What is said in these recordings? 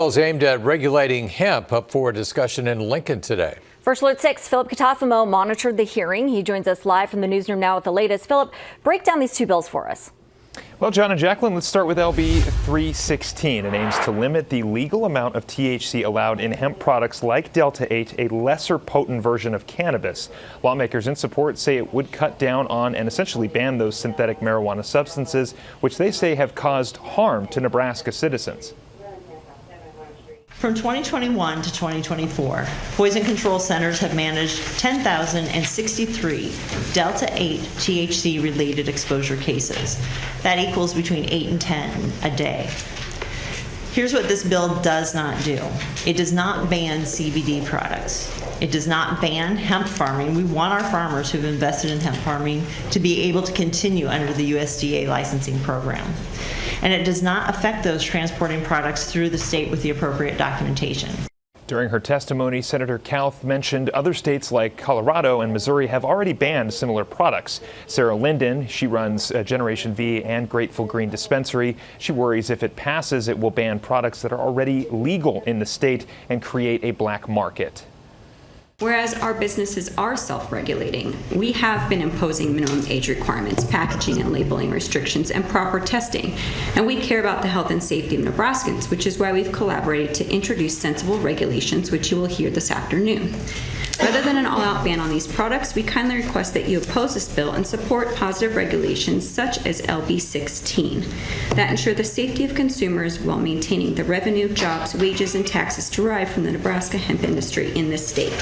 Bills aimed at regulating hemp up for discussion in Lincoln today. First Alert 6, Philip Catafamo monitored the hearing. He joins us live from the newsroom now with the latest. Philip, break down these two bills for us. Well, John and Jacqueline, let's start with LB 316. It aims to limit the legal amount of THC allowed in hemp products like delta-8, a lesser potent version of cannabis. Lawmakers in support say it would cut down on and essentially ban those synthetic marijuana substances, which they say have caused harm to Nebraska citizens. From 2021 to 2024, poison control centers have managed 10,063 delta-8 THC-related exposure cases. That equals between 8 and 10 a day. Here's what this bill does not do. It does not ban CBD products. It does not ban hemp farming. We want our farmers who've invested in hemp farming to be able to continue under the USDA licensing program. And it does not affect those transporting products through the state with the appropriate documentation. During her testimony, Senator Kauth mentioned other states like Colorado and Missouri have already banned similar products. Sarah Linden, she runs Generation V and Grateful Green Dispensary. She worries if it passes, it will ban products that are already legal in the state and create a black market. Whereas our businesses are self-regulating, we have been imposing minimum age requirements, packaging and labeling restrictions, and proper testing. And we care about the health and safety of Nebraskans, which is why we've collaborated to introduce sensible regulations, which you will hear this afternoon. Rather than an all-out ban on these products, we kindly request that you oppose this bill and support positive regulations such as LB 16 that ensure the safety of consumers while maintaining the revenue, jobs, wages, and taxes derived from the Nebraska hemp industry in this state.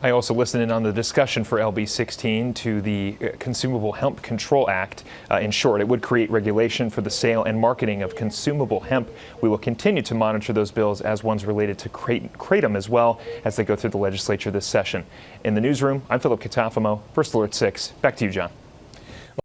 I also listened in on the discussion for LB 16 to the Consumable Hemp Control Act. In short, it would create regulation for the sale and marketing of consumable hemp. We will continue to monitor those bills as ones related to kratom as well as they go through the legislature this session. In the newsroom, I'm Philip Catafamo, First Alert 6. Back to you, John.